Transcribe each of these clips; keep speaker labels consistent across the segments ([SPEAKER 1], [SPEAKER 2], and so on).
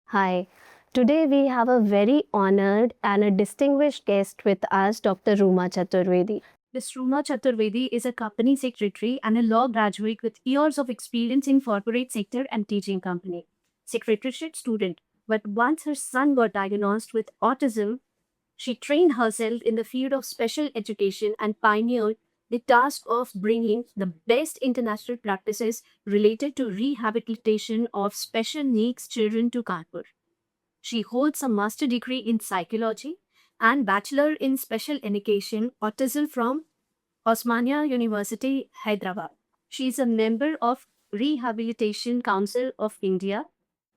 [SPEAKER 1] Hi. Today we have a very honored and a distinguished guest with us, Dr. Ruma Chaturvedi. Ms. Ruma Chaturvedi is a company secretary and a law graduate with years of experience in corporate sector and teaching company. Secretariat student, but once her son got diagnosed with autism, she trained herself in the field of special education and pioneered the task of bringing the best international practices related to rehabilitation of special needs children to Kanpur. She holds a master degree in psychology and bachelor in special education autism from Osmania University, Hyderabad. She is a member of Rehabilitation Council of India.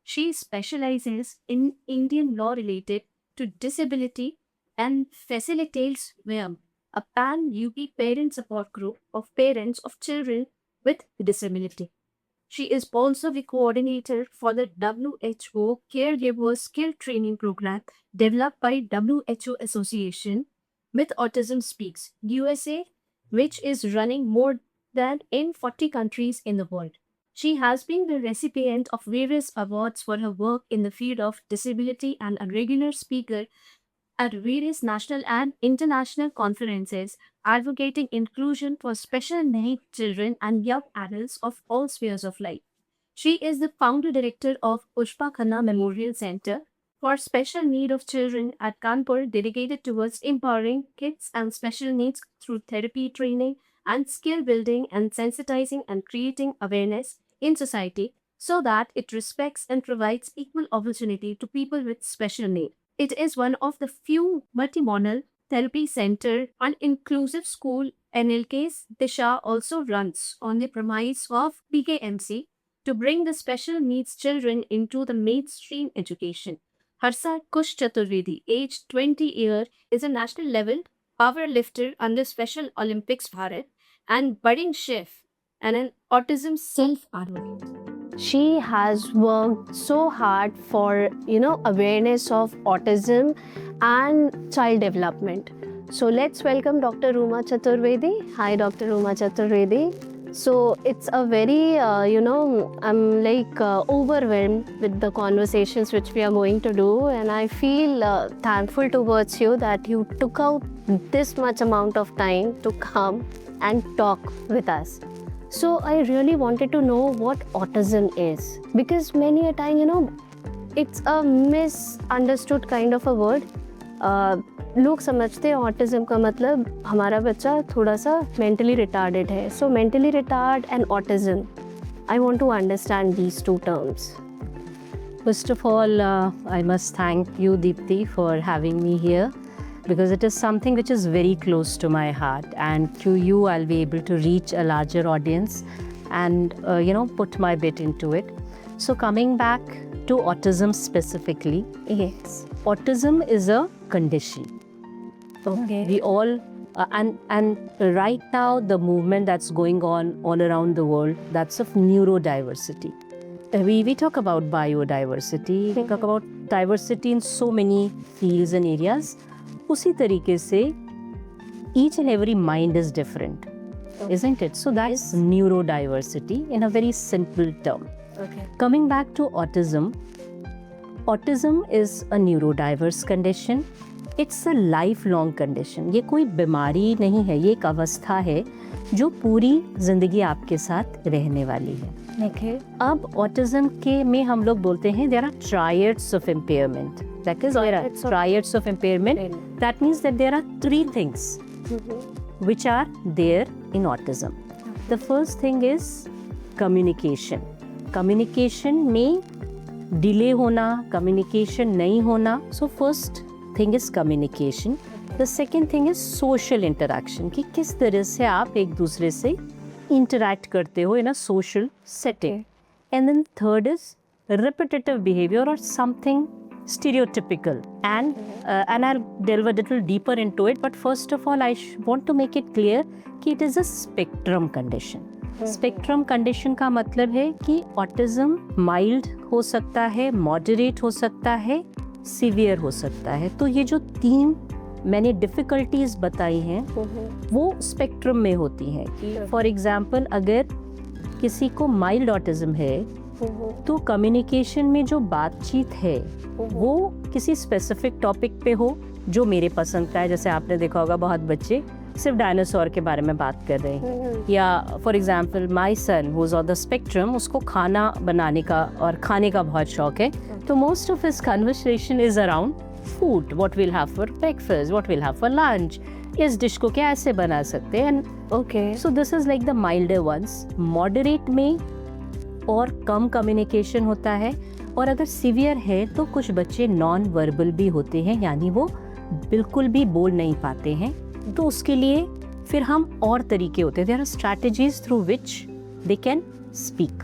[SPEAKER 1] She specializes in Indian law related to disability and facilitates WIM, a pan-UP parent support group of parents of children with disability. She is also the coordinator for the WHO Caregiver Skill Training Program developed by WHO Association with Autism Speaks USA, which is running more than in 40 countries in the world. She has been the recipient of various awards for her work in the field of disability and a regular speaker at various national and international conferences advocating inclusion for special needs children and young adults of all spheres of life. She is the founder director of Pushpa Khanna Memorial Center for Special Need of Children at Kanpur, dedicated towards empowering kids and special needs through therapy training and skill building and sensitizing and creating awareness in society so that it respects and provides equal opportunity to people with special need. It is one of the few multimodal therapy center and inclusive school NLKs Disha also runs on the premise of PKMC to bring the special needs children into the mainstream education. Harsa Kush Chaturvedi, aged 20 years, is a national level power lifter under Special Olympics Bharat and budding chef and an autism self advocate. She has worked so hard for awareness of autism and child development. So let's welcome Dr. Ruma Chaturvedi. Hi, Dr. Ruma Chaturvedi. So it's a very I'm like overwhelmed with the conversations which we are going to do, and I feel thankful towards you that you took out this much amount of time to come and talk with us. So I really wanted to know what autism is, because many a time, it's a misunderstood kind of a word. लोग समझते हैं autism का मतलब हमारा बच्चा थोड़ा सा mentally retarded है. So mentally retard and autism, I want to understand these two terms.
[SPEAKER 2] First of all, I must thank you, Deepti, for having me here, because it is something which is very close to my heart, and through you I'll be able to reach a larger audience and put my bit into it. So coming back to autism specifically,
[SPEAKER 1] Yes.
[SPEAKER 2] autism is a condition.
[SPEAKER 1] Okay.
[SPEAKER 2] We all and right now the movement that's going on all around the world, that's of neurodiversity. We talk about biodiversity, we talk about diversity in so many fields and areas. उसी तरीके से each and every mind is different, isn't it? So that's neurodiversity in a very simple term.
[SPEAKER 1] Okay.
[SPEAKER 2] Coming back to autism, autism is a neurodiverse condition. It's a lifelong condition. ये कोई बीमारी नहीं है, ये एक अवस्था है जो पूरी जिंदगी आपके साथ रहने वाली है.
[SPEAKER 1] Okay.
[SPEAKER 2] अब ऑटिज्म के में हम लोग बोलते हैं there are triads of impairment. That is, there are triads of impairment. That means that there are three things which are there in autism. The first thing is communication. Communication में delay होना, communication नहीं होना. So first thing is communication. The second thing is social interaction, कि किस तरह से आप एक दूसरे से interact करते हो in a social setting. And then third is repetitive behavior or something stereotypical. And I'll delve a little deeper into it. But first of all, I want to make it clear कि it is a spectrum condition. Spectrum condition का मतलब है कि autism mild हो सकता है, moderate हो सकता है, सीवियर हो सकता है. तो ये जो तीन मैंने डिफ़िकल्टीज बताई हैं वो स्पेक्ट्रम में होती हैं। फॉर एग्जांपल अगर किसी को माइल्ड ऑटिज्म है तो कम्युनिकेशन में जो बातचीत है वो किसी स्पेसिफिक टॉपिक पे हो जो मेरे पसंद का है। जैसे आपने देखा होगा बहुत बच्चे सिर्फ डायनासोर के बारे में बात कर रहे हैं, या for example my son who is on the spectrum, उसको खाना बनाने का और खाने का बहुत शौक है, तो most of his conversation is around food, what will have for breakfast, what will have for lunch, इस डिश को क्या ऐसे बना सकते हैं।
[SPEAKER 1] Okay,
[SPEAKER 2] so this is like the milder ones. Moderate में और कम कम्युनिकेशन होता है, और अगर सीवियर है तो कुछ बच्चे नॉन वर्बल भी होते हैं, यानी वो बिल्कुल भी बोल नहीं पाते हैं। तो उसके लिए फिर हम और तरीके होते हैं, there are strategies through which they can speak,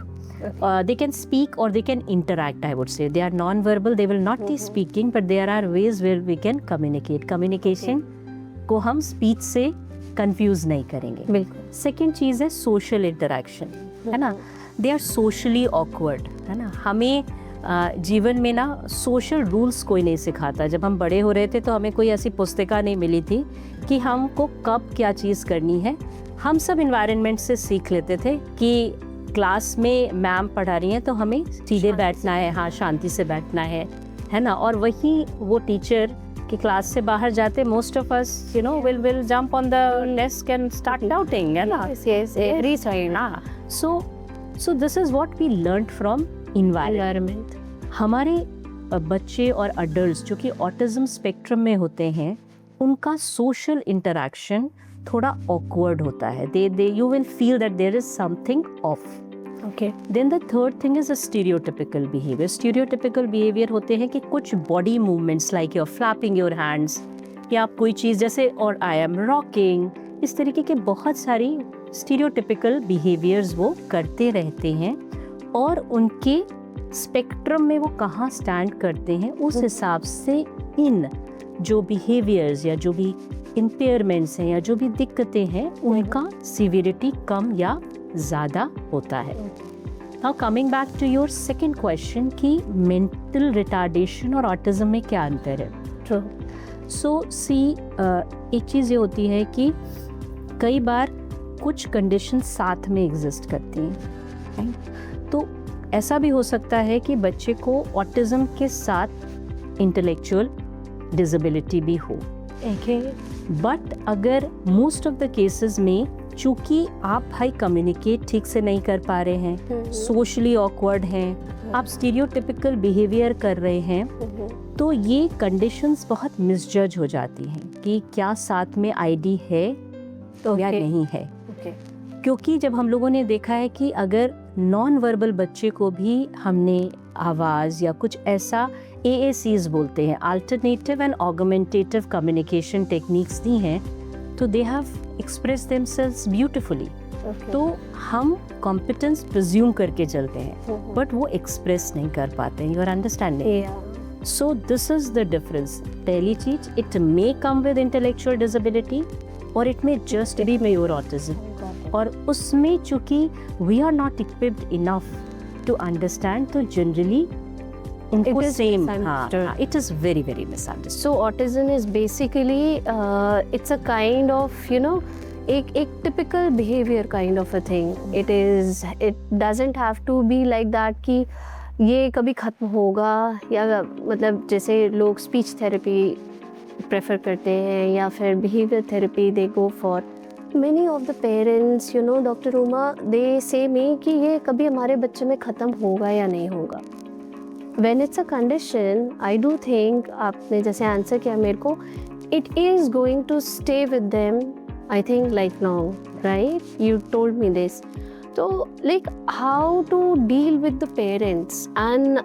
[SPEAKER 2] they can speak or they can interact, I would say. They are non-verbal, they will not be speaking, but there are ways where we can communicate. Communication को हम speech से confuse नहीं करेंगे।
[SPEAKER 1] बिल्कुल।
[SPEAKER 2] Second चीज़ है social interaction, है ना? They are socially awkward, है ना? हमें जीवन में ना सोशल रूल्स कोई नहीं सिखाता। जब हम बड़े हो रहे थे तो हमें कोई ऐसी पुस्तिका नहीं मिली थी कि हमको कब क्या चीज़ करनी है। हम सब इन्वायरमेंट से सीख लेते थे कि क्लास में मैम पढ़ा रही हैं तो हमें सीधे बैठना है, हाँ शांति से बैठना है ना? और वही वो टीचर की क्लास से बाहर जाते most of us you know will jump on the desk and start doubting, है ना?
[SPEAKER 1] Yes, every time.
[SPEAKER 2] So this is what we learn from environment. हमारे बच्चे और अडल्ट्स जो कि ऑटिज्म स्पेक्ट्रम में होते हैं, उनका सोशल इंटरेक्शन थोड़ा ऑकवर्ड होता है। They you will feel that there is something off.
[SPEAKER 1] Okay.
[SPEAKER 2] Then the third thing is a stereotypical behaviour. Stereotypical behaviour होते हैं कि कुछ body movements like your flapping your hands, या आप कोई चीज़ जैसे और आई एम रॉकिंग, इस तरीके के बहुत सारी स्टीरियोटिपिकल बिहेवियर्स वो करते रहते हैं, और उनके स्पेक्ट्रम में वो कहाँ स्टैंड करते हैं उस हिसाब से इन जो बिहेवियर्स या जो भी इम्पेयरमेंट्स हैं या जो भी दिक्कतें हैं उनका सीवियरिटी कम या ज़्यादा होता है। Now coming back to your second question कि मेंटल रिटार्डेशन और ऑटिज्म में क्या अंतर है।
[SPEAKER 1] True.
[SPEAKER 2] सो एक चीज़ ये होती है कि कई बार कुछ कंडीशन साथ में एग्जिस्ट करती हैं, right? तो ऐसा भी हो सकता है कि बच्चे को ऑटिज्म के साथ इंटेलेक्चुअल डिसेबिलिटी भी हो।
[SPEAKER 1] Okay.
[SPEAKER 2] बट अगर मोस्ट ऑफ द केसेस में चूंकि आप भाई कम्युनिकेट ठीक से नहीं कर पा रहे हैं, सोशली ऑकवर्ड हैं, आप स्टीरियोटिपिकल बिहेवियर कर रहे हैं, तो ये कंडीशंस बहुत मिसजज हो जाती हैं कि क्या साथ में आईडी है या नहीं है।
[SPEAKER 1] Okay.
[SPEAKER 2] क्योंकि जब हम लोगों ने देखा है कि अगर नॉन वर्बल बच्चे को भी हमने आवाज़ या कुछ ऐसा AACs बोलते हैं, alternative and augmentative communication techniques दी हैं, तो they have express themselves beautifully.
[SPEAKER 1] Okay.
[SPEAKER 2] तो हम कॉम्पिटेंस प्रिज्यूम करके चलते हैं, बट वो एक्सप्रेस नहीं कर पाते हैं। You are understanding?
[SPEAKER 1] Yeah.
[SPEAKER 2] So this is the difference. पहली चीज, it may come with intellectual disability और it may just be pure autism, और उसमें चूंकि we are not equipped enough to understand, तो जनरली उनको सेम, हाँ, it is very very misunderstood.
[SPEAKER 1] So autism is basically it's a kind of एक typical behavior kind of a thing. It doesn't have to be like that कि ये कभी ख़त्म होगा, या मतलब जैसे लोग स्पीच थेरेपी प्रेफर करते हैं या फिर behaviour therapy they go for. Many of the parents, Dr. Uma, they say me कि ये कभी हमारे बच्चे में ख़त्म होगा या नहीं होगा। When it's a condition, I do think, आपने जैसे आंसर किया मेरे को, it is going to stay with them, I think, lifelong, right? You told me this. So, like, how to deal with the parents and,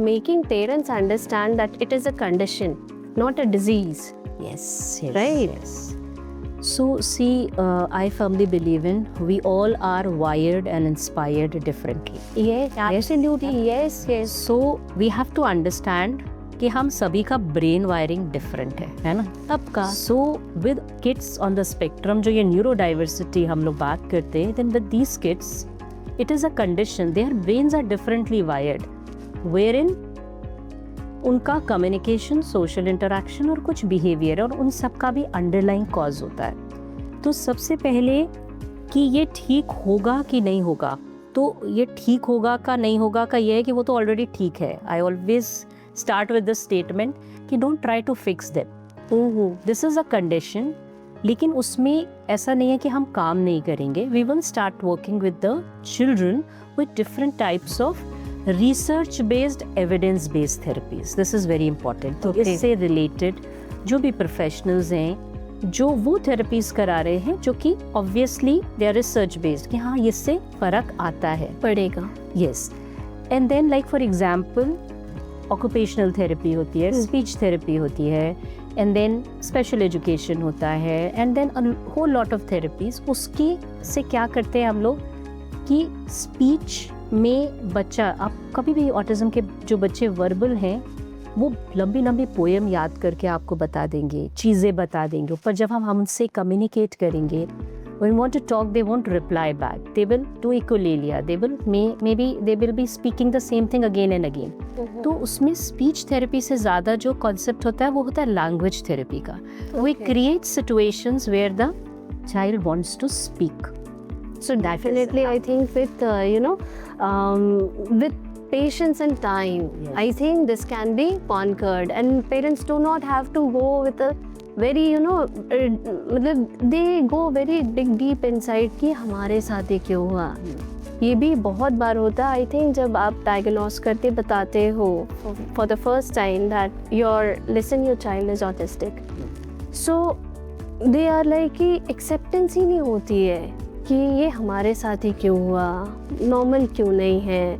[SPEAKER 1] making parents understand that it is a condition, not a disease.
[SPEAKER 2] Yes,
[SPEAKER 1] Right.
[SPEAKER 2] Yes. So see, I firmly believe in we all are wired and inspired differently.
[SPEAKER 1] Yes, absolutely. Yes.
[SPEAKER 2] So we have to understand कि हम सभी का brain wiring different है ना?
[SPEAKER 1] सबका।
[SPEAKER 2] So with kids on the spectrum, जो ये neurodiversity हम लोग बात करते हैं, then with these kids it is a condition, their brains are differently wired, where in उनका कम्युनिकेशन, सोशल इंटरैक्शन और कुछ बिहेवियर, और उन सब का भी अंडरलाइंग कॉज होता है। तो सबसे पहले कि ये ठीक होगा कि नहीं होगा, तो ये ठीक होगा का नहीं होगा का ये है कि वो तो ऑलरेडी ठीक है। I always start with the statement कि don't try to fix them, this is a condition. लेकिन उसमें ऐसा नहीं है कि हम काम नहीं करेंगे। We will start working with the children with different types of research based, evidence based therapies. This is very important. तो इससे रिलेटेड जो भी प्रोफेशनल्स हैं जो वो थेरेपीज करा रहे हैं, जो कि obviously they are research based, कि हाँ इससे फर्क आता है,
[SPEAKER 1] पड़ेगा।
[SPEAKER 2] Yes. And then like for example occupational therapy होती है, स्पीच थेरेपी होती है, एंड देन स्पेशल एजुकेशन होता है, and then a whole lot of therapies. उसके से क्या करते हैं हम लोग कि स्पीच में बच्चा, आप कभी भी ऑटिज्म के जो बच्चे वर्बल हैं वो लंबी लंबी पोएम याद करके आपको बता देंगे, चीज़ें बता देंगे, पर जब हम उनसे कम्युनिकेट करेंगे, when we want to talk, they won't reply back, they will do ecolalia, they will maybe they will be speaking the same thing again and again. तो उसमें स्पीच थेरेपी से ज़्यादा जो कॉन्सेप्ट होता है वो होता है लैंग्वेज थेरेपी का। We create situations where the child wants to speak.
[SPEAKER 1] So definitely, I think with with patience and time,
[SPEAKER 2] Yes.
[SPEAKER 1] I think this can be conquered, and parents do not have to go with a very they go very deep inside कि हमारे साथ ये क्यों हुआ। ये भी बहुत बार होता है। आई थिंक जब आप डायग्नोस करके बताते हो for the first time that your child is autistic, so they are like कि एक्सेप्टेंस ही नहीं होती है कि ये हमारे साथ ही क्यों हुआ, नॉर्मल क्यों नहीं है।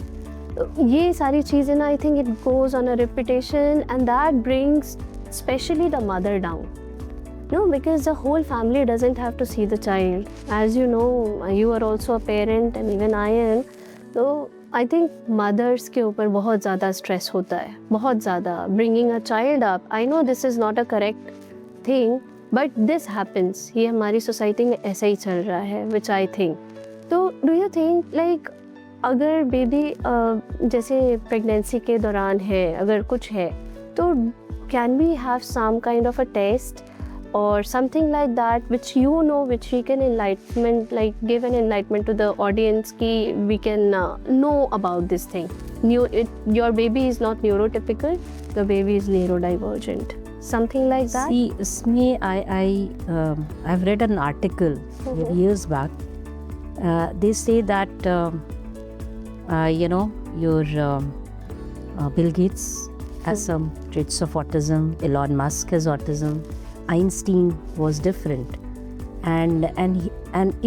[SPEAKER 1] ये सारी चीज़ें ना, I think it goes on a repetition, and that brings specially the mother down, no, because the whole family doesn't have to see the child. As you know, you are also a parent and even I am. So I think mothers के ऊपर बहुत ज़्यादा stress होता है, बहुत ज़्यादा। Bringing a child up, I know this is not a correct thing, but this happens. ये हमारी society में ऐसा ही चल रहा है, which I think. तो do you think like अगर बेबी जैसे प्रेगनेंसी के दौरान है, अगर कुछ है, तो can we have some kind of a test or something like that which which we can give an enlightenment to the audience ki we can know about this thing? Your baby is not neurotypical, the baby is neurodivergent, something like that.
[SPEAKER 2] See, isme I've read an article years back. They say that your Bill Gates has some traits of autism, Elon Musk has autism, Einstein was different, and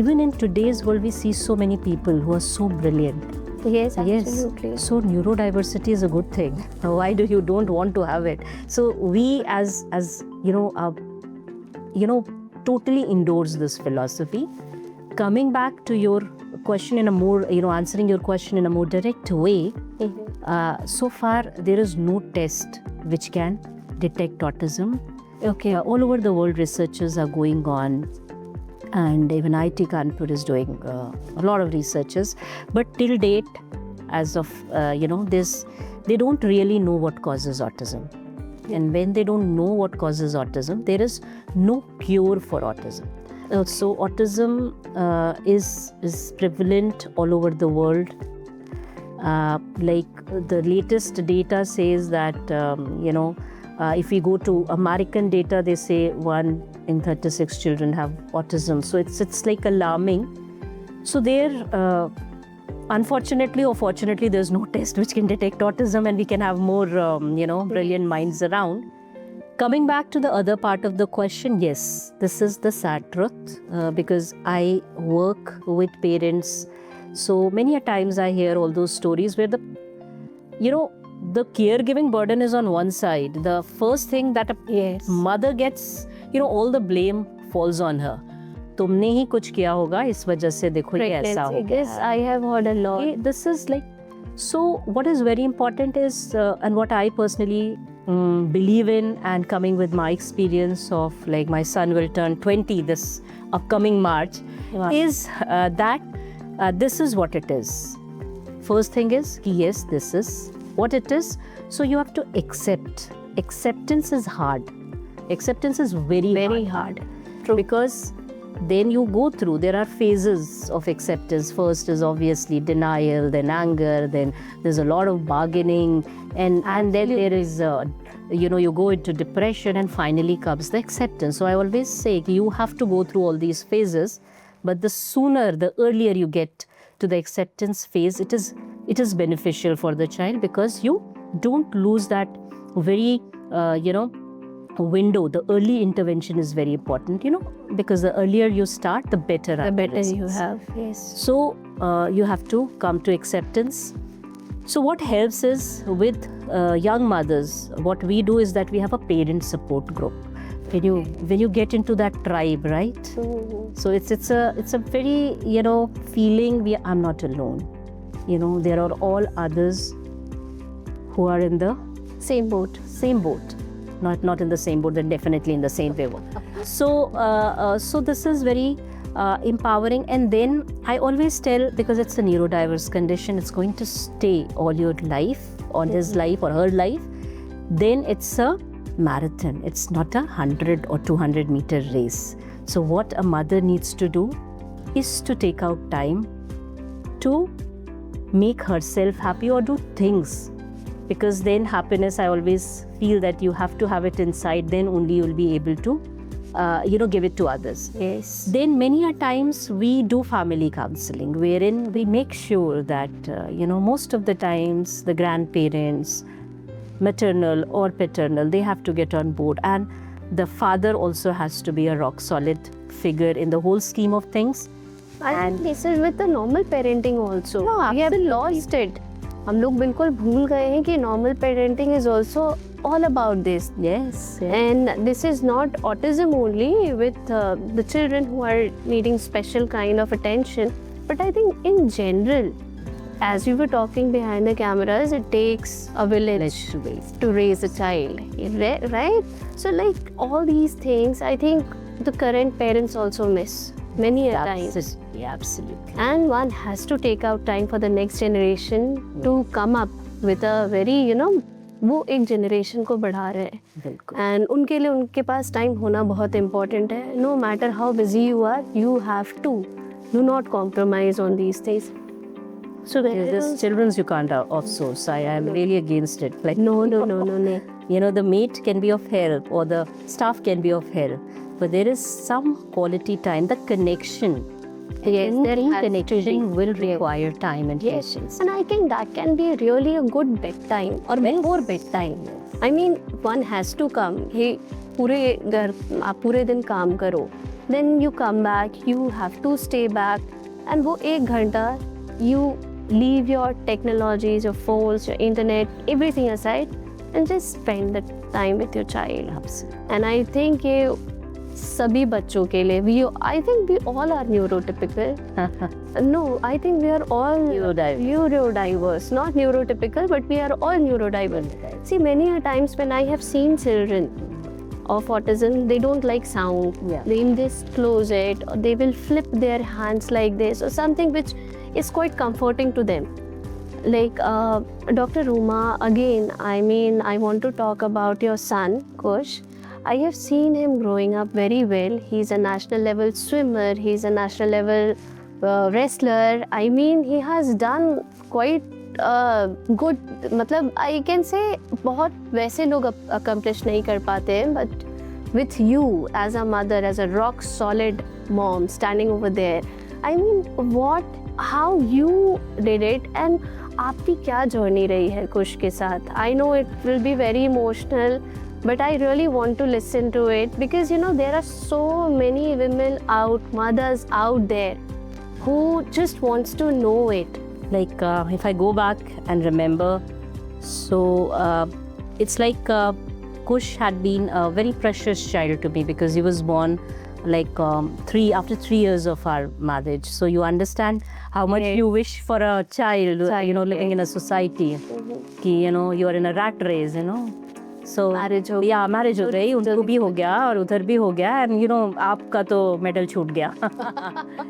[SPEAKER 2] even in today's world we see so many people who are so brilliant.
[SPEAKER 1] Yes, absolutely.
[SPEAKER 2] So neurodiversity is a good thing. Why do you don't want to have it? So we as totally endorse this philosophy. Coming back to your question in a more, answering your question in a more direct way, so far there is no test which can detect autism. Okay, all over the world researches are going on, and even IIT Kanpur is doing a lot of researches, but till date, as of this, they don't really know what causes autism. And when they don't know what causes autism, there is no cure for autism. So autism is prevalent all over the world. Like the latest data says that if we go to American data, they say 1 in 36 children have autism. So it's like alarming. So there, unfortunately or fortunately, there's no test which can detect autism, and we can have more, brilliant minds around. Coming back to the other part of the question, yes, this is the sad truth, because I work with parents. So many a times I hear all those stories where the caregiving burden is on one side. The first thing that a mother gets, all the blame falls on her. तुमने ही कुछ किया होगा, इस वजह से देखो ये ऐसा हो गया।
[SPEAKER 1] Yes, I have heard a lot.
[SPEAKER 2] This is like, so what is very important is, and what I personally believe in, and coming with my experience of, like, my son will turn 20 this upcoming March, is that this is what it is. First thing is, yes, this is what it is. So you have to accept. Acceptance is hard. Acceptance is very
[SPEAKER 1] hard.
[SPEAKER 2] Because then you go through, there are phases of acceptance. First is obviously denial, then anger, then there's a lot of bargaining, and then there is you go into depression, and finally comes the acceptance. So I always say you have to go through all these phases, but the earlier you get to the acceptance phase, it is beneficial for the child, because you don't lose that very window. The early intervention is very important, because the earlier you start, the better
[SPEAKER 1] You have. Yes.
[SPEAKER 2] So you have to come to acceptance. So what helps is with young mothers, what we do is that we have a parent support group. When you get into that tribe, right?
[SPEAKER 1] Mm-hmm.
[SPEAKER 2] So it's a very feeling I'm not alone. There are all others who are in the
[SPEAKER 1] Same boat.
[SPEAKER 2] Not in the same boat, then definitely in the same way. So this is very empowering. And then I always tell, because it's a neurodiverse condition, it's going to stay all your life, on his life or her life. Then it's a marathon. It's not 100 or 200 meter race. So what a mother needs to do is to take out time to make herself happy or do things. Because then happiness, I always feel that you have to have it inside, then only you'll be able to give it to others.
[SPEAKER 1] Yes.
[SPEAKER 2] Then many a times we do family counseling, wherein we make sure that most of the times the grandparents, maternal or paternal, they have to get on board, and the father also has to be a rock solid figure in the whole scheme of things.
[SPEAKER 1] And this is with the normal parenting also. No, we have lost it. हम लोग बिल्कुल भूल गए हैं कि normal parenting is also all about this.
[SPEAKER 2] Yes.
[SPEAKER 1] And this is not autism only with the children who are needing special kind of attention. But I think in general, as we were talking behind the cameras, it takes a village to raise a child, right? So like all these things, I think the current parents also miss many a times.
[SPEAKER 2] Yeah, absolutely.
[SPEAKER 1] And one has to take out time for the next generation to come up with a very, वो एक generation को बढ़ा रहे हैं.
[SPEAKER 2] बिल्कुल.
[SPEAKER 1] And उनके लिए उनके पास time होना बहुत important है. No matter how busy you are, you have to. Do not compromise on these things. So
[SPEAKER 2] There's children's you can't outsource. I am really against it. Like
[SPEAKER 1] No.
[SPEAKER 2] the maid can be of help, or the staff can be of help, but there is some quality time. The connection.
[SPEAKER 1] Yes, there has to
[SPEAKER 2] connection
[SPEAKER 1] be.
[SPEAKER 2] will require time and
[SPEAKER 1] Yes,
[SPEAKER 2] patience.
[SPEAKER 1] and I think that can be really a good bedtime or before bedtime. I mean, one has to come. Hey, आप पूरे दिन काम करो. Then you come back. You have to stay back, and वो एक घंटा you leave your technologies, your phones, your internet, everything aside, and just spend the time with your child.
[SPEAKER 2] Absolutely.
[SPEAKER 1] And I think ये सभी बच्चों के लिए I think we all are neurotypical. No, I think we are all neurodiverse. Not neurotypical, but we are all neurodiverse. See, many a times when I have seen children of autism, they don't like sound.
[SPEAKER 2] Yeah.
[SPEAKER 1] They will just close it, or they will flip their hands like this, or something which is quite comforting to them. Like Dr. Ruma, again, I want to talk about your son, Kush. I have seen him growing up very well. He's a national level swimmer. He's a national level wrestler. He has done quite good. मतलब I can say बहुत वैसे लोग accomplish नहीं कर पाते हैं, but with you as a mother, as a rock solid mom standing over there, how you did it, and आपकी क्या journey रही है कुश के साथ? I know it will be very emotional, but I really want to listen to it, because there are so many women mothers out there who just wants to know it.
[SPEAKER 2] Like if I go back and remember, so it's like Kush had been a very precious child to me, because he was born like after 3 years of our marriage. So you understand how much you wish for a child, living in a society. You are in a rat race, So
[SPEAKER 1] marriage हो
[SPEAKER 2] या marriage हो गई, उनको भी हो गया और उधर भी हो गया, एंड यू नो आपका तो मेडल छूट गया.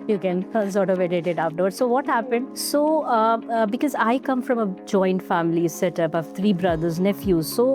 [SPEAKER 2] You can sort of edit it afterwards. So what happened? So because I come from a joint family setup of 3 brothers, nephews. So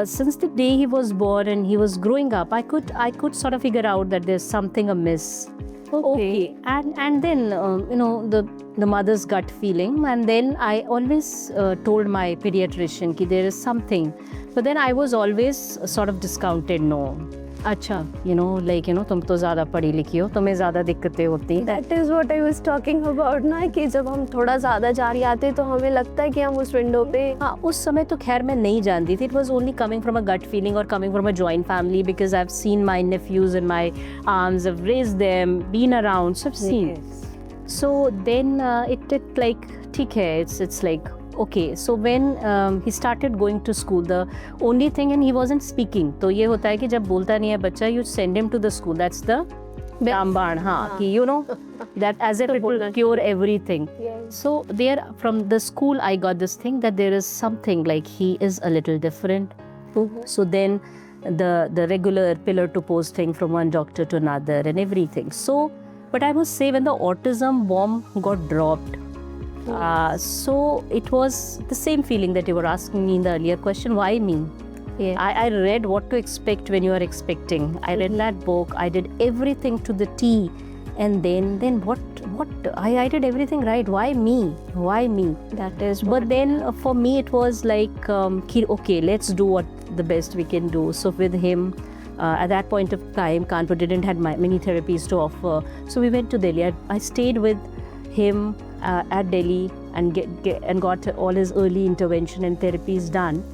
[SPEAKER 2] since the day he was born and he was growing up, I could sort of figure out that there's something amiss. Okay. And then you know the mother's gut feeling, and then I always told my pediatrician that there is something, but then I was always sort of discounted. No, अच्छा, you know, like, you know, तुम तो ज़्यादा पढ़ी लिखी हो, तुम्हें ज़्यादा दिक्कतें होती हैं.
[SPEAKER 1] That is what I was talking about ना, कि जब हम थोड़ा ज़्यादा जारी आते तो हमें लगता है कि हम उस विंडो पे.
[SPEAKER 2] हाँ, उस समय तो खैर मैं नहीं जानती थी. It was only coming from a gut feeling or coming from a joint family, because I've seen my nephews in my arms, I've raised them, been around, so I've seen. So then it like, ठीक है, it's like, okay. So when he started going to school, the only thing, and he wasn't speaking, तो ये होता है कि जब बोलता नहीं है बच्चा, you send him to the school. That's the रामबाण, हाँ, कि you know that as if it will cure everything. So there, from the school, I got this thing that there is something like he is a little different. So then the regular pillar to post thing from one doctor to another and everything. So, but I must say, when the autism bomb got dropped, so it was the same feeling that you were asking me in the earlier question, why me?
[SPEAKER 1] Yeah.
[SPEAKER 2] I read What to Expect When You Are Expecting. I read that book. I did everything to the T. And then what I did everything right. Why me? Why me?
[SPEAKER 1] That is.
[SPEAKER 2] But then for me it was like, okay, let's do what the best we can do. So with him, at that point of time, Kanpur didn't have many therapies to offer. So we went to Delhi. I stayed with him at Delhi and got all his early intervention and therapies done.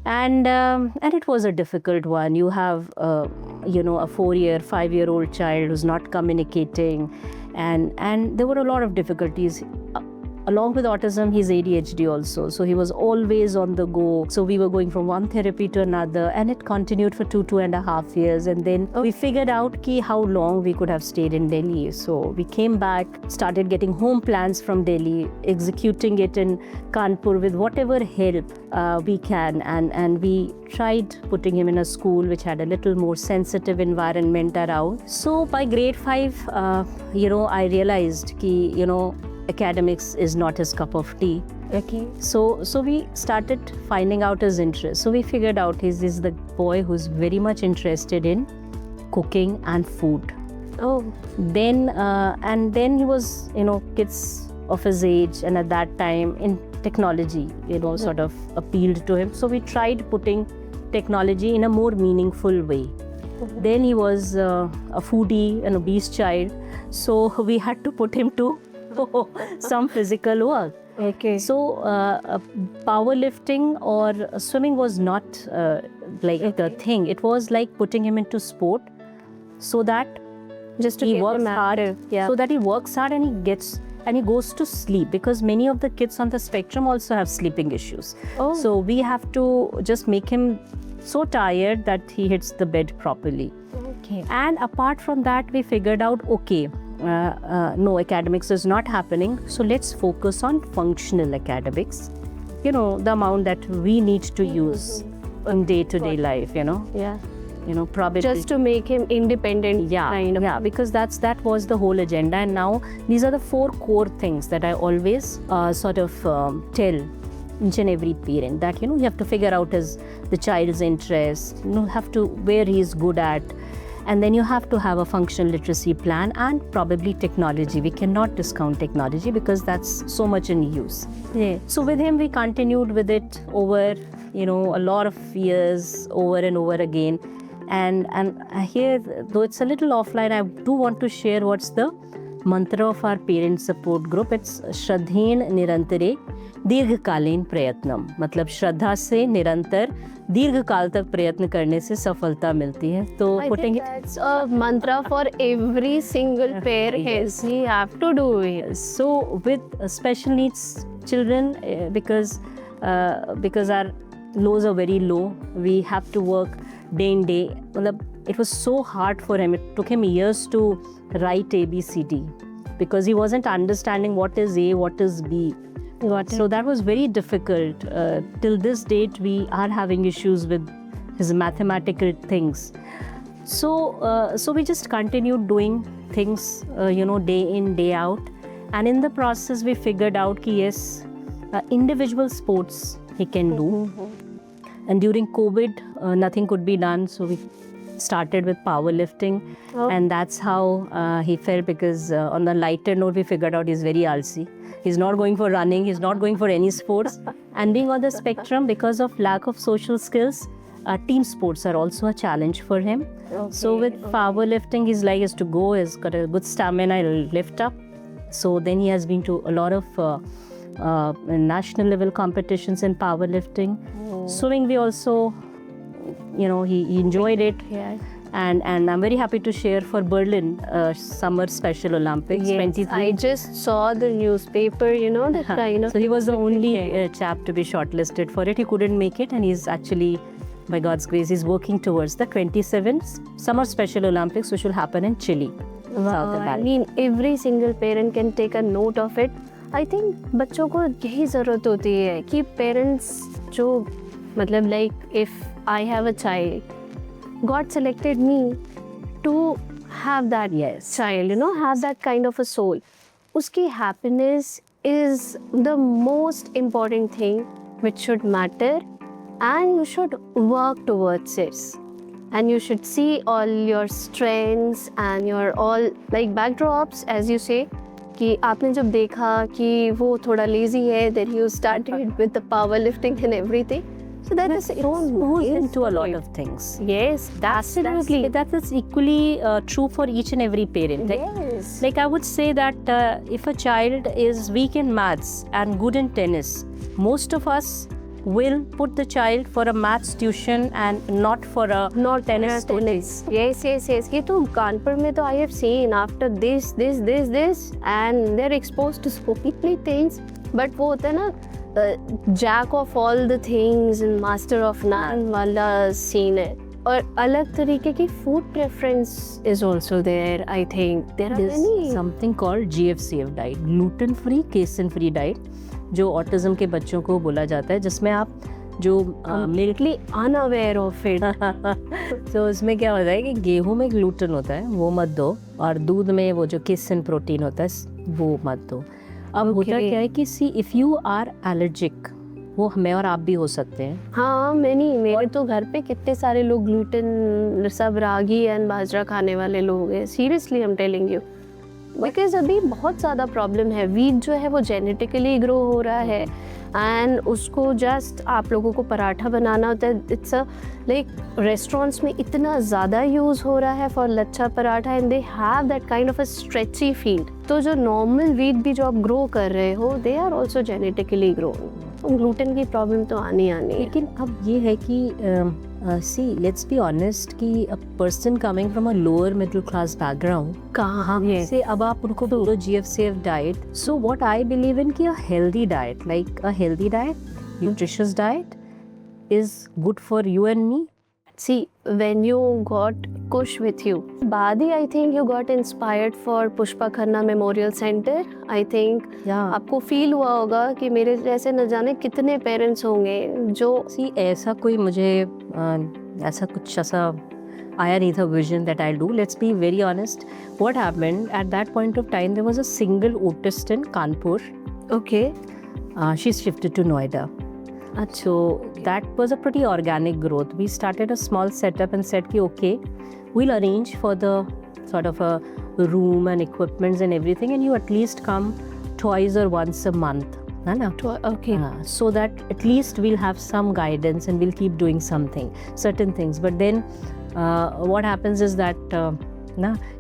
[SPEAKER 2] And it was a difficult one. You have you know, a 5-year-old child who's not communicating, and there were a lot of difficulties. Along with autism, he's ADHD also, so he was always on the go. So we were going from one therapy to another, and it continued for 2.5 years. And then we figured out how long we could have stayed in Delhi. So we came back, started getting home plans from Delhi, executing it in Kanpur with whatever help we can, and we tried putting him in a school which had a little more sensitive environment around. So by grade 5, you know, I realized you know, academics is not his cup of tea.
[SPEAKER 1] Okay.
[SPEAKER 2] So we started finding out his interest. So we figured out he's the boy who's very much interested in cooking and food.
[SPEAKER 1] Oh.
[SPEAKER 2] Then and then he was, you know, kids of his age, and at that time in technology, you know, sort of appealed to him. So we tried putting technology in a more meaningful way. Then he was a foodie, an obese child. So we had to put him to some physical work.
[SPEAKER 1] Okay.
[SPEAKER 2] So powerlifting or swimming was not like the thing. It was like putting him into sport, so that
[SPEAKER 1] just to
[SPEAKER 2] he
[SPEAKER 1] keep
[SPEAKER 2] works
[SPEAKER 1] him
[SPEAKER 2] hard.
[SPEAKER 1] active. Yeah.
[SPEAKER 2] So that he works hard and he goes to sleep, because many of the kids on the spectrum also have sleeping issues.
[SPEAKER 1] Oh.
[SPEAKER 2] So we have to just make him so tired that he hits the bed properly.
[SPEAKER 1] Okay.
[SPEAKER 2] And apart from that, we figured out, okay, no, academics is not happening, so let's focus on functional academics. You know, the amount that we need to use in day-to-day life, you know.
[SPEAKER 1] Yeah.
[SPEAKER 2] You know, probably
[SPEAKER 1] Just to make him independent.
[SPEAKER 2] yeah,
[SPEAKER 1] kind of.
[SPEAKER 2] yeah, because that was the whole agenda. And now these are the 4 core things that I always sort of tell each and every parent, that, you know, you have to figure out the child's interest, you know, have to where he is good at, and then you have to have a functional literacy plan, and probably technology. We cannot discount technology because that's so much in use.
[SPEAKER 1] Yeah.
[SPEAKER 2] So with him, we continued with it over, you know, a lot of years, over and over again. And here, though it's a little offline, I do want to share what's the mantra of our parent support group. It's Shraddhen Nirantare दीर्घकालीन प्रयत्नम. मतलब श्रद्धा से निरंतर दीर्घ काल तक प्रयत्न करने से सफलता मिलती है. तो
[SPEAKER 1] I
[SPEAKER 2] putting
[SPEAKER 1] think that's a mantra for every single parent.
[SPEAKER 2] Yes.
[SPEAKER 1] We have to do it.
[SPEAKER 2] So with special needs children, because our lows are very low, we have to work day in day. It was so hard for him. It took him years to write ABCD because he wasn't understanding what is A, what is B.
[SPEAKER 1] Got it.
[SPEAKER 2] So that was very difficult. Till this date, we are having issues with his mathematical things. So we just continued doing things, day in, day out. And in the process, we figured out that yes, individual sports he can do. And during COVID, nothing could be done. So we started with powerlifting. And that's how he felt, because on the lighter note, we figured out he's very alsi. He's not going for running. He's not going for any sports. And being on the spectrum, because of lack of social skills, team sports are also a challenge for him. So with powerlifting, he's like, has to go, he's got a good stamina, he'll lift up. So then he has been to a lot of national level competitions in powerlifting. Swimming, we also, he enjoyed it.
[SPEAKER 1] Yeah.
[SPEAKER 2] And I'm very happy to share for Berlin Summer Special Olympics 23.
[SPEAKER 1] I just saw the newspaper, the kind of.
[SPEAKER 2] So he was the only chap to be shortlisted for it. He couldn't make it, and he's actually, by God's grace, he's working towards the 27th Summer Special Olympics, which will happen in Chile. South
[SPEAKER 1] I
[SPEAKER 2] America.
[SPEAKER 1] mean, every single parent can take a note of it. I think बच्चों को यही ज़रूरत होती है कि parents जो मतलब like if I have a child, God selected me to have that child, have that kind of a soul. Uski happiness is the most important thing which should matter, and you should work towards it. And you should see all your strengths and your all like backdrops, as you say, कि आपने जब देखा कि वो थोड़ा lazy है, then you started with the powerlifting and everything. So that is
[SPEAKER 2] into a lot of things.
[SPEAKER 1] Yes, absolutely.
[SPEAKER 2] That is equally true for each and every parent.
[SPEAKER 1] Yes.
[SPEAKER 2] Like I would say that if a child is weak in maths and good in tennis, most of us will put the child for a maths tuition and not for a tennis tuition.
[SPEAKER 1] Yes. ये तो कानपुर में तो I have seen after this and they're exposed to so many things. But वो होता है ना jack of all the things and master of none वाला scene है. और अलग तरीके की food preference is also there. I think there are many.
[SPEAKER 2] Something called GFCF diet, gluten free, casein free diet, जो ऑटिज्म के बच्चों को बोला जाता है, जिसमें आप जो
[SPEAKER 1] completely unaware of it.
[SPEAKER 2] तो उसमें क्या होता है कि गेहूं में ग्लूटेन होता है, वो मत दो, और दूध में वो जो केसिन प्रोटीन होता है वो मत दो. अब होता क्या है कि see if you are allergic, वो मैं और आप भी हो सकते हैं.
[SPEAKER 1] हाँ, मेरे तो घर पे कितने सारे लोग ग्लूटेन, सब रागी एंड बाजरा खाने वाले लोग हैं. Seriously I am telling you, because अभी बहुत ज़्यादा प्रॉब्लम है. वीट जो है वो जेनेटिकली ग्रो हो रहा है एंड उसको जस्ट आप लोगों को पराठा बनाना होता है. इट्स अ लाइक रेस्टोरेंट्स में इतना ज़्यादा यूज़ हो रहा है for lachha paratha and they have that kind of a stretchy field. तो जो नॉर्मल वीट भी जो आप ग्रो कर रहे हो, they are also genetically grown. Gluten की प्रॉब्लम तो आनी है.
[SPEAKER 2] लेकिन अब ये है कि see, let's be honest कि a person coming from a lower middle class background,
[SPEAKER 1] कहाँ
[SPEAKER 2] से अब आप उनको बोलो GFCF diet. So what I believe in कि a healthy diet, like a healthy diet, nutritious diet is good for you and me.
[SPEAKER 1] See, when you got Kush with you, Badi, I think you got inspired for Pushpa Khanna Memorial Center. I think आपको feel हुआ होगा कि मेरे जैसे न जाने कितने parents होंगे जो
[SPEAKER 2] ऐसा कोई मुझे ऐसा कुछ ऐसा आया नहीं था vision that I'll do. Let's be very honest. What happened at that point of time, there was a single autist in Kanpur.
[SPEAKER 1] Okay.
[SPEAKER 2] She shifted to Noida. So that was a pretty organic growth. We started a small setup and said कि okay, we'll arrange for the sort of a room and equipments and everything, and you at least come twice or once a month.
[SPEAKER 1] Okay.
[SPEAKER 2] So that at least we'll have some guidance and we'll keep doing something, certain things. But then what happens is that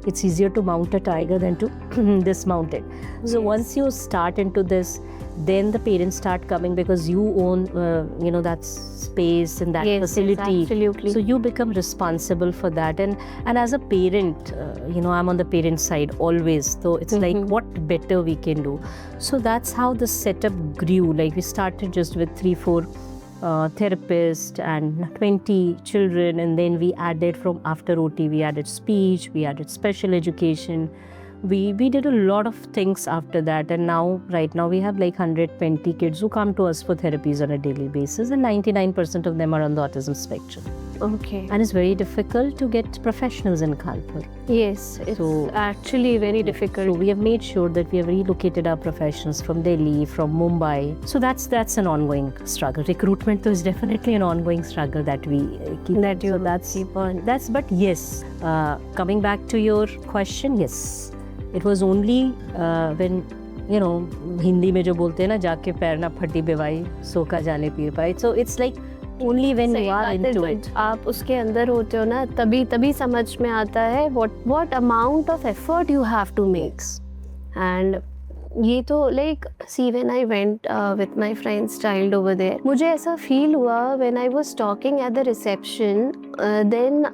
[SPEAKER 2] it's easier to mount a tiger than to dismount it. So once you start into this, then the parents start coming because you own that space and that facility.
[SPEAKER 1] Yes, absolutely.
[SPEAKER 2] So you become responsible for that, and as a parent, I'm on the parent side always. So it's like, what better we can do. So that's how the setup grew. Like we started just with 3-4 therapists and 20 children, and then we added from after OT, we added speech, we added special education, we did a lot of things after that, and right now we have like 120 kids who come to us for therapies on a daily basis, and 99% of them are on the autism spectrum.
[SPEAKER 1] Okay.
[SPEAKER 2] And it's very difficult to get professionals in Kanpur.
[SPEAKER 1] Yes, it's actually very difficult.
[SPEAKER 2] So we have made sure that we have relocated our professionals from Delhi, from Mumbai. So that's an ongoing struggle. Recruitment is definitely an ongoing struggle that we keep.
[SPEAKER 1] That you keep on.
[SPEAKER 2] But yes, coming back to your question, yes, it was only when Hindi में जो बोलते हैं ना, जाके पैर ना फटी बेवाई सो का जाने पीर पाई. So it's like only when you are into it.
[SPEAKER 1] आप उसके अंदर होते हो ना, तभी समझ में आता है what amount of effort you have to make. And ये तो like see when I went with my friend's child over there, मुझे ऐसा feel हुआ when I was talking at the reception, then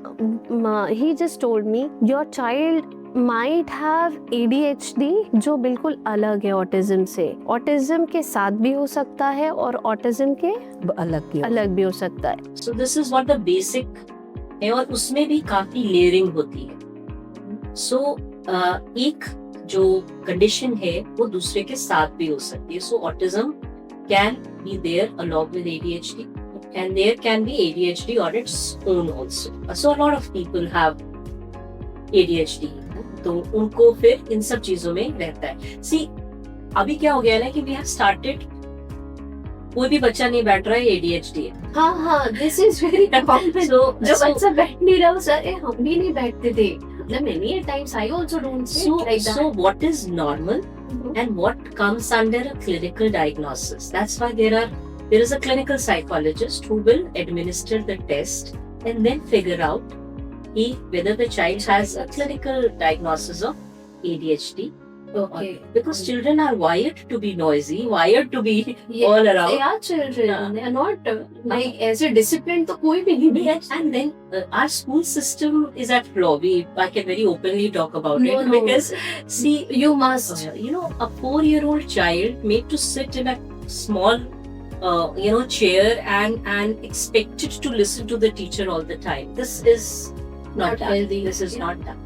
[SPEAKER 1] he just told me your child might have ADHD जो बिल्कुल अलग है autism से. ऑटिज्म के साथ भी हो सकता है और ऑटिज्म के अलग भी हो सकता है.
[SPEAKER 3] So this is what the basic है, और उसमें भी काफी लेयरिंग होती है. So एक जो कंडीशन है वो दूसरे के साथ भी हो सकती है. So autism can be there along with ADHD, and there can be ADHD on its own also. So a lot of people have ADHD, तो उनको फिर इन सब चीजों में रहता है. सी अभी क्या हो गया ना कि वी हैव स्टार्टेड, कोई भी बच्चा नहीं बैठ रहा है ADHD है.
[SPEAKER 1] हाँ, दिस इज वेरी कॉमन. जो बच्चा बैठ नहीं रहा, सर हम भी नहीं बैठते थे. Many times I also don't say like that.
[SPEAKER 3] So what is normal and what comes under a clinical diagnosis? That's why there is a clinical psychologist who will administer the test and then figure out whether the child has a clinical diagnosis of ADHD.
[SPEAKER 1] Okay.
[SPEAKER 3] Because children are wired to be noisy, wired to be all around.
[SPEAKER 1] They are children. They are not like as a discipline. तो कोई भी नहीं है.
[SPEAKER 3] And then our school system is at flaw. I can very openly talk about it.
[SPEAKER 1] No.
[SPEAKER 3] Because see,
[SPEAKER 1] you must.
[SPEAKER 3] A 4-year-old child made to sit in a small chair and expected to listen to the teacher all the time. This is not healthy. This is not done.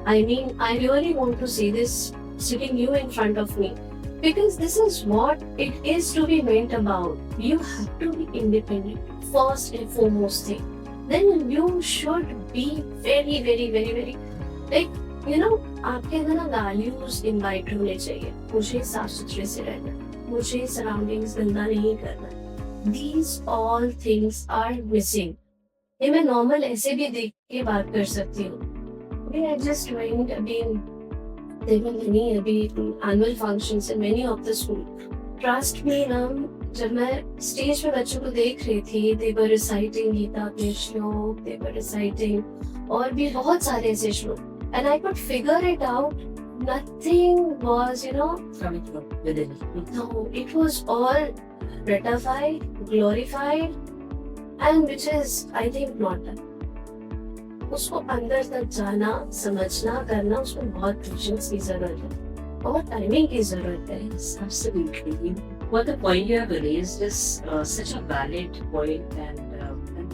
[SPEAKER 1] I mean, I really want to see this sitting you in front of me, because this is what it is to be meant about. You have to be independent first and foremost thing. Then you should be very, very, very, very like आपके अंदर ना values invite होने चाहिए. मुझे साफ सुथरे से रहना, मुझे surroundings गंदा नहीं करना. These all things are missing. ये मैं normal ऐसे भी देख के बात कर सकती हूँ. I just went again. There were many annual functions in many of the school. Trust me, जब मैं स्टेज पे बच्चों को देख रही थी, they were reciting गीता के श्लोक, they were reciting और भी बहुत सारे ऐसे श्लोक, and I could figure it out. Nothing was,
[SPEAKER 3] Coming from within.
[SPEAKER 1] no, it was all ratified, glorified, and which is, I think, not done. उसको अंदर तक जाना, समझना, करना, उसमें बहुत पेशेंस की जरूरत है, बहुत टाइमिंग की जरूरत है.
[SPEAKER 3] Absolutely. What the point you have raised is such a valid point, and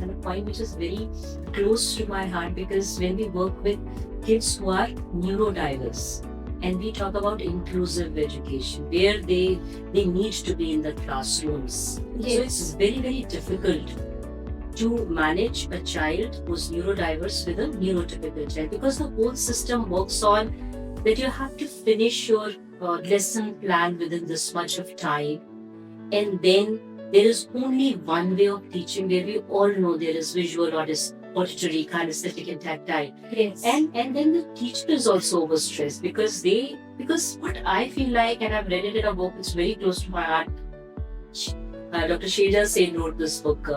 [SPEAKER 3] a point which is very close to my heart, because when we work with kids who are neurodiverse and we talk about inclusive education where they need to be in the classrooms,
[SPEAKER 1] Yes.
[SPEAKER 3] so it's very, very difficult to manage a child who's neurodiverse with a neurotypical child, because the whole system works on that you have to finish your lesson plan within this much of time, and then there is only one way of teaching, where we all know there is visual, auditory, kinesthetic, and tactile.
[SPEAKER 1] Yes.
[SPEAKER 3] And then the teacher is also overstressed, because what I feel like, and I've read it in a book, it's very close to my heart. Dr. Sheja Sen wrote this book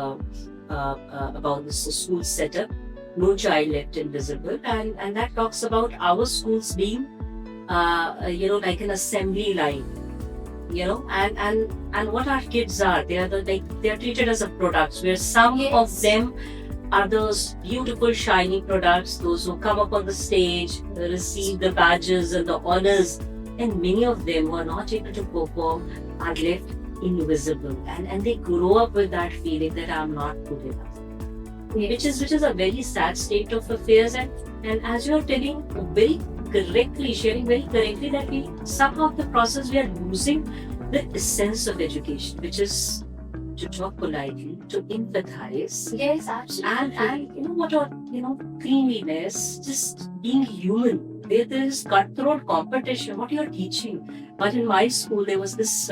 [SPEAKER 3] about this school setup, No Child Left Invisible, and that talks about our schools being like an assembly line, and what our kids are. They are treated as a products, where some
[SPEAKER 1] Yes.
[SPEAKER 3] of them are those beautiful shiny products, those who come up on the stage, receive the badges and the honors, and many of them who are not able to perform are left invisible, and they grow up with that feeling that I'm not good enough.
[SPEAKER 1] Yes.
[SPEAKER 3] Which is a very sad state of affairs, and as you're telling, very correctly, sharing very correctly that we somehow the process we are losing the essence of education, which is to talk politely, to empathize,
[SPEAKER 1] Yes, absolutely.
[SPEAKER 3] and you know what, cleanliness, just being human. There is cutthroat competition. What you are teaching, but in my school there was this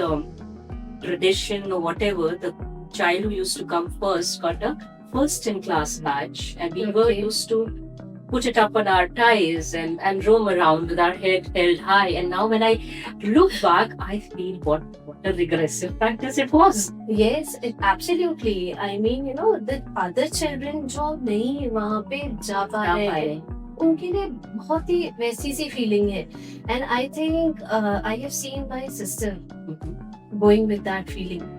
[SPEAKER 3] tradition or whatever. The child who used to come first got a first in class badge, and we were
[SPEAKER 1] Okay.
[SPEAKER 3] used to put it up on our ties and roam around with our head held high. And now when I look back, I feel what a regressive practice it was.
[SPEAKER 1] Yes, absolutely. I mean, you know, the other children जो नहीं वहाँ पे जा पा रहे हैं, उनके लिए बहुत ही वैसी सी फीलिंग है. And I think I have seen my sister going with that feeling.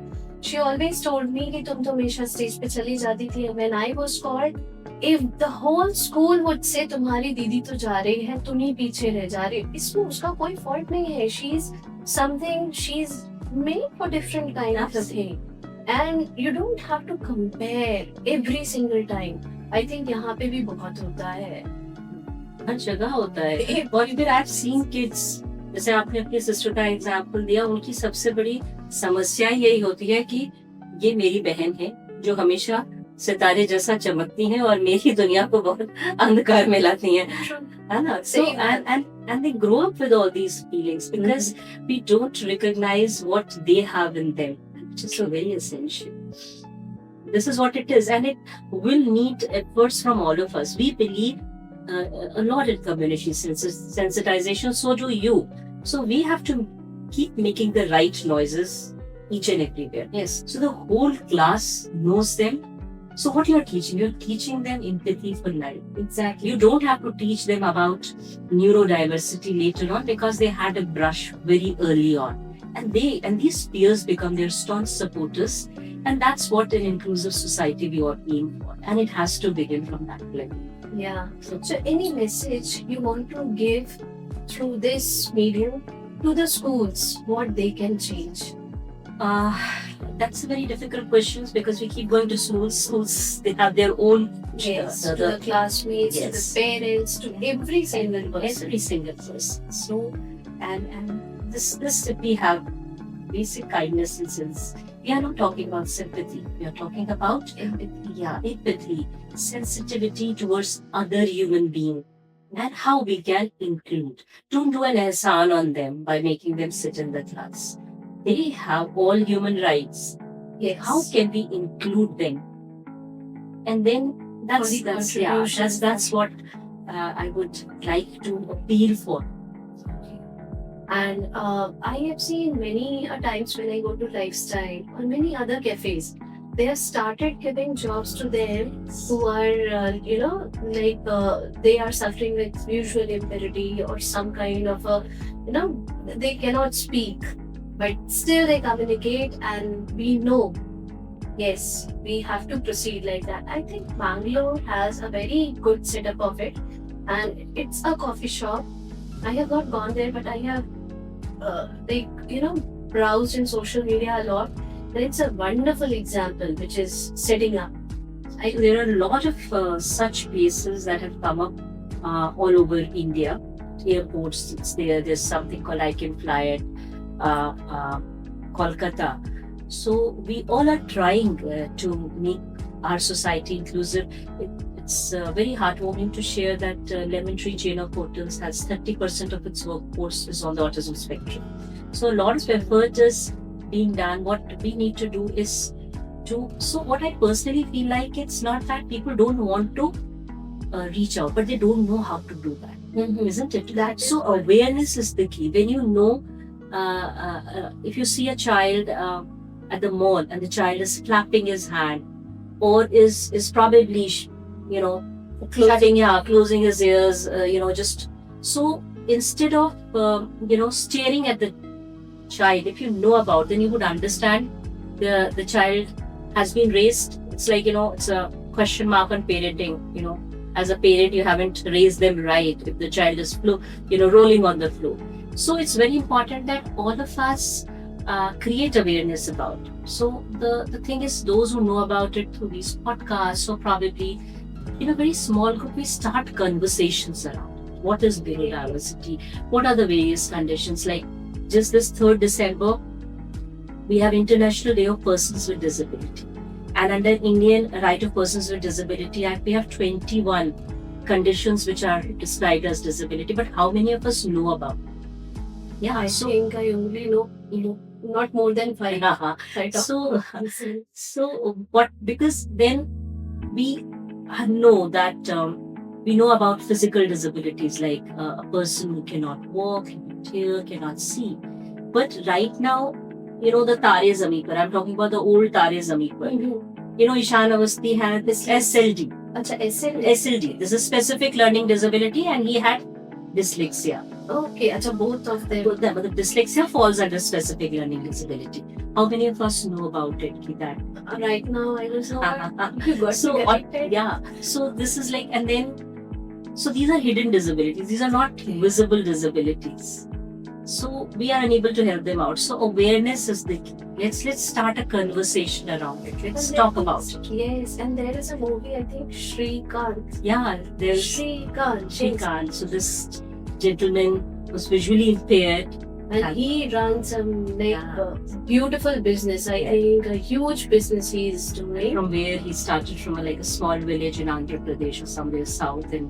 [SPEAKER 1] She always told me कि तुम तो हमेशा स्टेज पे चली जाती थी. And when I was called, if the whole school would say तुम्हारी दीदी तो जा रही है, तुम ही पीछे रह जा रही हो, इसमें उसका कोई fault नहीं है. She's something, she's made for different kind of a thing. And you don't have to compare every single time. I think यहाँ पे भी बहुत होता है.
[SPEAKER 3] हर जगह होता है. और फिर I've seen kids, जैसे आपने अपनी सिस्टर का एग्जाम्पल दिया, उनकी सबसे बड़ी समस्या यही होती है कि ये मेरी बहन है जो हमेशा सितारे जैसा चमकती हैं और मेरी दुनिया को बहुत अंधकार में लाती हैं, है ना? So and they grow up with all these feelings because we don't recognize what they have in them, which is so very essential. This is what it is, and it will need efforts from all of us. We believe a lot in community sensitization, so do you. So we have to keep making the right noises each and everywhere.
[SPEAKER 2] Yes.
[SPEAKER 3] So the whole class knows them. So what you're teaching them empathy for life.
[SPEAKER 1] Exactly.
[SPEAKER 3] You don't have to teach them about neurodiversity later on because they had a brush very early on. And these peers become their staunch supporters. And that's what an inclusive society we all aim for. And it has to begin from that level.
[SPEAKER 1] Yeah. So any message you want to give through this medium to the schools, what they can change?
[SPEAKER 3] That's a very difficult question because we keep going to schools. Schools, they have their own.
[SPEAKER 1] Yes, to the classmates,
[SPEAKER 3] Yes.
[SPEAKER 1] to the parents, to every single person.
[SPEAKER 3] Every single person. So, and this if we have basic kindness and sense, we are not talking about sympathy. We are talking about
[SPEAKER 1] Empathy.
[SPEAKER 3] yeah, empathy, sensitivity towards other human being, and how we can include. Don't do an ehsan on them by making them sit in the class. They have all human rights.
[SPEAKER 1] Yes.
[SPEAKER 3] How can we include them? And then that's
[SPEAKER 1] For the
[SPEAKER 3] yeah,
[SPEAKER 1] contribution.
[SPEAKER 3] that's what I would like to appeal for.
[SPEAKER 1] And I have seen many times when I go to Lifestyle or many other cafes, they have started giving jobs to them who are, they are suffering with visual impairment or some kind of a, they cannot speak, but still they communicate, and we know, yes, we have to proceed like that. I think Bangalore has a very good setup of it, and it's a coffee shop. I have not gone there, but I have, browsed in social media a lot. And it's a wonderful example which is setting up.
[SPEAKER 3] There are a lot of such places that have come up all over India. Airports, it's there. There's something called I Can Fly at Kolkata. So we all are trying to make our society inclusive. It's very heartwarming to share that Lemon Tree chain of hotels has 30% of its workforce is on the autism spectrum. So a lot of effort is being done. What we need to do is so what I personally feel like, it's not that people don't want to reach out, but they don't know how to do that, isn't it? So awareness is the key. When you know, if you see a child at the mall and the child is flapping his hand or is probably closing his ears, just so instead of staring at the child, if you know about, then you would understand the child has been raised. It's like, it's a question mark on parenting. As a parent, you haven't raised them right if the child is rolling on the floor. So it's very important that all of us create awareness about. So the thing is, those who know about it through these podcasts, or probably in a very small group, we start conversations around it. what is neurodiversity, what are the various conditions. Like just this 3rd December, we have International Day of Persons with Disability. And under Indian Right of Persons with Disability Act, we have 21 conditions which are described as disability. But how many of us know about? Yeah,
[SPEAKER 1] I think I only know, not more than 5. Right off.
[SPEAKER 3] So what? Because then we know that we know about physical disabilities, like a person who cannot walk, cannot hear, cannot see. But right now, the Tare Zameen Par. I'm talking about the old Tare Zameen Par. Ishan Awasthi had this SLD.
[SPEAKER 1] Acha, SLD.
[SPEAKER 3] SLD. This is specific learning disability, and he had dyslexia.
[SPEAKER 1] Okay, acha, both of them.
[SPEAKER 3] But the dyslexia falls under specific learning disability. How many of us know about it? That
[SPEAKER 1] Right now, I don't know. You got
[SPEAKER 3] so
[SPEAKER 1] me connected.
[SPEAKER 3] yeah. So this is like, and then, so these are hidden disabilities. These are not visible disabilities. So we are unable to help them out. So awareness is the key. Let's start a conversation around it. Let's
[SPEAKER 1] And
[SPEAKER 3] talk
[SPEAKER 1] there
[SPEAKER 3] about
[SPEAKER 1] is-
[SPEAKER 3] it.
[SPEAKER 1] Yes, and there is a movie, I think, Shrikant.
[SPEAKER 3] Yeah, there's
[SPEAKER 1] Shrikant.
[SPEAKER 3] Shrikant. So this gentleman was visually impaired.
[SPEAKER 1] And he runs
[SPEAKER 3] Yeah.
[SPEAKER 1] beautiful business. I think a huge business he is doing.
[SPEAKER 3] From where he started from a small village in Andhra Pradesh or somewhere south, and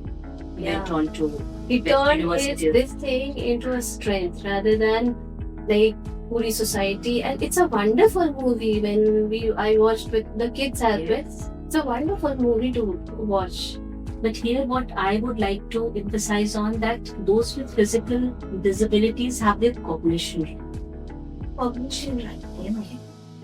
[SPEAKER 3] went on to
[SPEAKER 1] He
[SPEAKER 3] West
[SPEAKER 1] turned
[SPEAKER 3] University.
[SPEAKER 1] this thing into a strength rather than like Puri Society. And it's a wonderful movie. When I watched with the kids as well.
[SPEAKER 3] Yes.
[SPEAKER 1] It's a wonderful movie to watch.
[SPEAKER 3] But here, what I would like to emphasize on that those with physical disabilities have their cognition.
[SPEAKER 1] Cognition, right?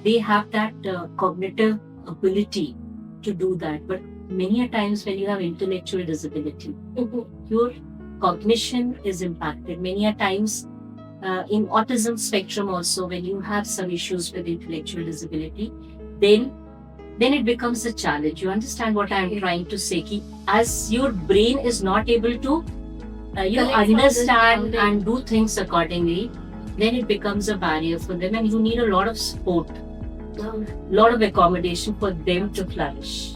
[SPEAKER 3] They have that cognitive ability to do that. But many a times when you have intellectual disability, your cognition is impacted. Many a times in autism spectrum also, when you have some issues with intellectual disability, then it becomes a challenge. You understand what I am trying to say? Ki as your brain is not able to understand and do things accordingly, then it becomes a barrier for them, and you need a lot of support, lot of accommodation for them to flourish.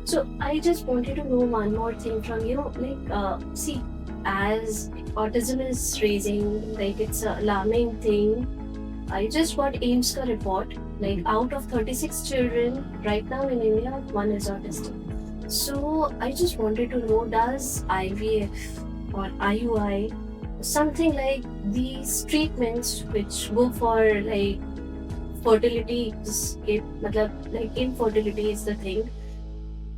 [SPEAKER 1] So I just wanted to know one more thing from you. See, as autism is raising, it's an alarming thing. I just got AIMS ka report. Out of 36 children right now in India, 1 is autistic. So I just wanted to know, does IVF or IUI, something like these treatments which go for fertility, infertility is the thing.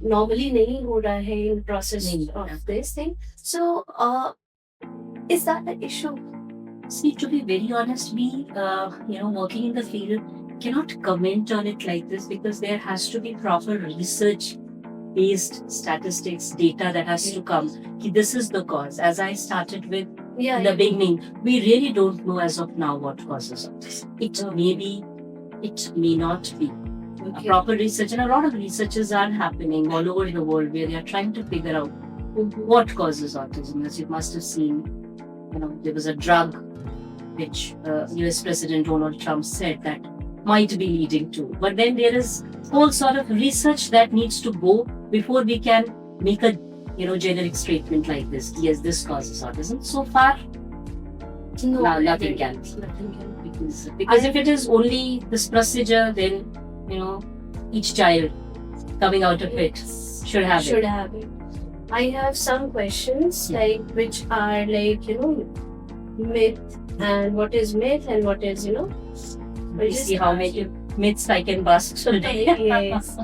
[SPEAKER 1] Normally nahi ho raha hai in process of this thing. So is that an issue?
[SPEAKER 3] See, to be very honest, we, working in the field, cannot comment on it like this, because there has to be proper research-based statistics, data that has to come. Ki this is the cause. As I started with in the beginning, we really don't know as of now what causes this. It may be, it may not be. A proper research, and a lot of researches are happening all over the world where they are trying to figure out what causes autism. As you must have seen, there was a drug which US President Donald Trump said that might be leading to. But then there is whole sort of research that needs to go before we can make a generic statement like this. Yes, this causes autism. So far,
[SPEAKER 1] No,
[SPEAKER 3] nothing can.
[SPEAKER 1] Nothing can.
[SPEAKER 3] Because if it is only this procedure, then each child coming out of it should have it.
[SPEAKER 1] I have some questions which are myth, and what is myth and what is
[SPEAKER 3] We see how many myths I can bust today.
[SPEAKER 1] Yes.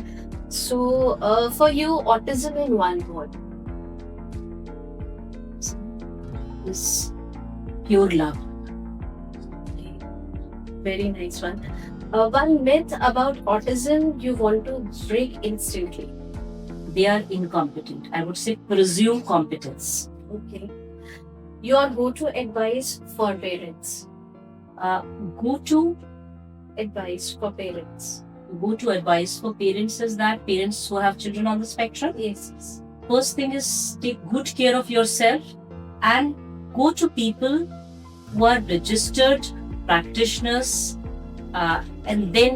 [SPEAKER 1] So for you, autism in one word.
[SPEAKER 3] Is pure love.
[SPEAKER 1] Very nice one. One myth about autism you want to break instantly.
[SPEAKER 3] They are incompetent. I would say presume competence.
[SPEAKER 1] Okay. Your go-to advice for parents.
[SPEAKER 3] Go-to
[SPEAKER 1] Advice for parents.
[SPEAKER 3] advice for parents is that parents who have children on the spectrum,
[SPEAKER 1] Yes.
[SPEAKER 3] first thing is take good care of yourself and go to people who are registered practitioners, and then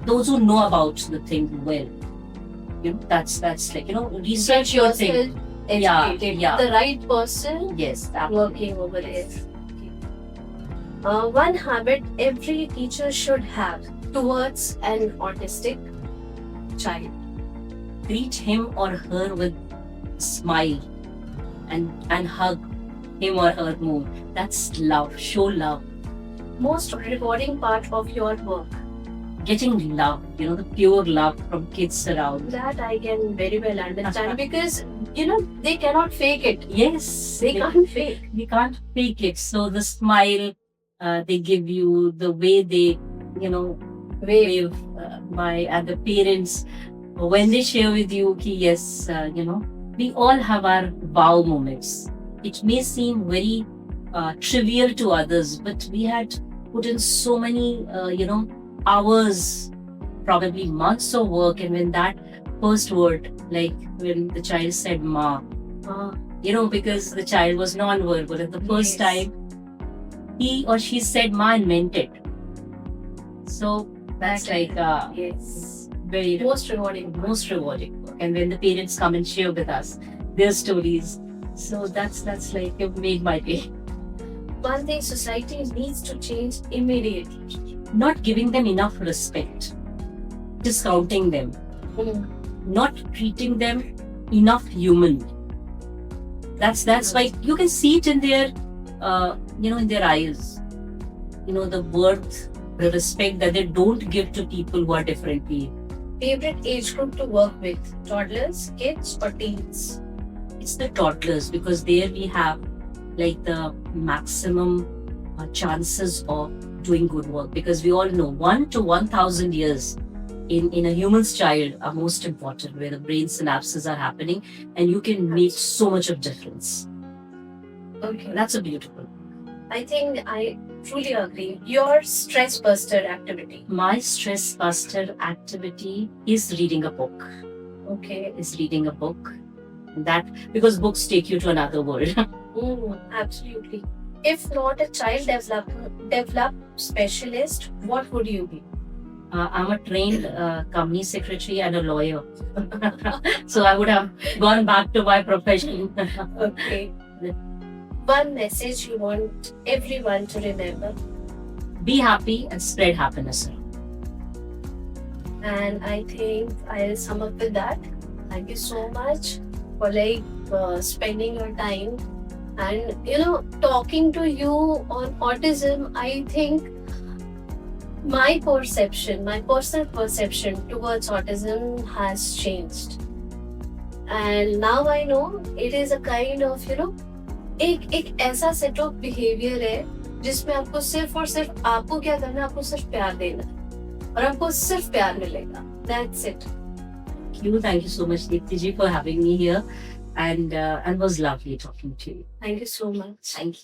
[SPEAKER 3] those who know about the thing well. That's research your thing.
[SPEAKER 1] educated,
[SPEAKER 3] yeah.
[SPEAKER 1] the right person
[SPEAKER 3] Yes,
[SPEAKER 1] working over there. One habit every teacher should have towards an autistic child.
[SPEAKER 3] Greet him or her with smile and hug him or her more. That's love. Show love.
[SPEAKER 1] Most rewarding part of your work.
[SPEAKER 3] Getting love, the pure love from kids around.
[SPEAKER 1] That I can very well understand because they cannot fake it.
[SPEAKER 3] Yes,
[SPEAKER 1] They can't fake.
[SPEAKER 3] we can't fake it. So the smile they give you, the way they, wave by, and the parents when they share with you, ki yes, we all have our wow moments. It may seem very trivial to others, but we had put in so many, hours, probably months of work, and when that first word, like when the child said "ma," because the child was non-verbal, and the first
[SPEAKER 1] Yes.
[SPEAKER 3] time he or she said "ma" and meant it. So that's like
[SPEAKER 1] Yes.
[SPEAKER 3] very
[SPEAKER 1] Most rewarding.
[SPEAKER 3] most rewarding work. And when the parents come and share with us their stories, so that's like it made my day.
[SPEAKER 1] One thing society needs to change immediately.
[SPEAKER 3] Not giving them enough respect, discounting them, not treating them enough human. That's why you can see it in their in their eyes, the worth, the respect that they don't give to people who are differently.
[SPEAKER 1] Favorite age group to work with? Toddlers, kids, or teens?
[SPEAKER 3] It's the toddlers, because there we have like the maximum chances of doing good work, because we all know 1 to 1,000 years in a human's child are most important, where the brain synapses are happening and you can make so much of difference.
[SPEAKER 1] Okay.
[SPEAKER 3] That's a beautiful.
[SPEAKER 1] I think I truly agree. Your stress buster activity.
[SPEAKER 3] My stress buster activity is reading a book.
[SPEAKER 1] Okay.
[SPEAKER 3] Is reading a book. That, because books take you to another world.
[SPEAKER 1] Absolutely. If not a child develop specialist, what would you be?
[SPEAKER 3] I'm a trained company secretary and a lawyer. So I would have gone back to my profession.
[SPEAKER 1] Okay. One message you want everyone to remember.
[SPEAKER 3] Be happy and spread happiness.
[SPEAKER 1] And I think I'll sum up with that. Thank you so much for spending your time and talking to you on autism. I think my personal perception towards autism has changed, and now I know it is a kind of एक ऐसा set of behaviour है जिसमें आपको सिर्फ और सिर्फ आपको क्या करना है, आपको सिर्फ प्यार देना है और आपको सिर्फ प्यार मिलेगा. That's it.
[SPEAKER 3] Thank you so much, Deepti ji, for having me here, and was lovely talking to you.
[SPEAKER 1] Thank you so much.
[SPEAKER 3] Thank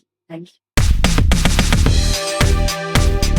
[SPEAKER 3] you.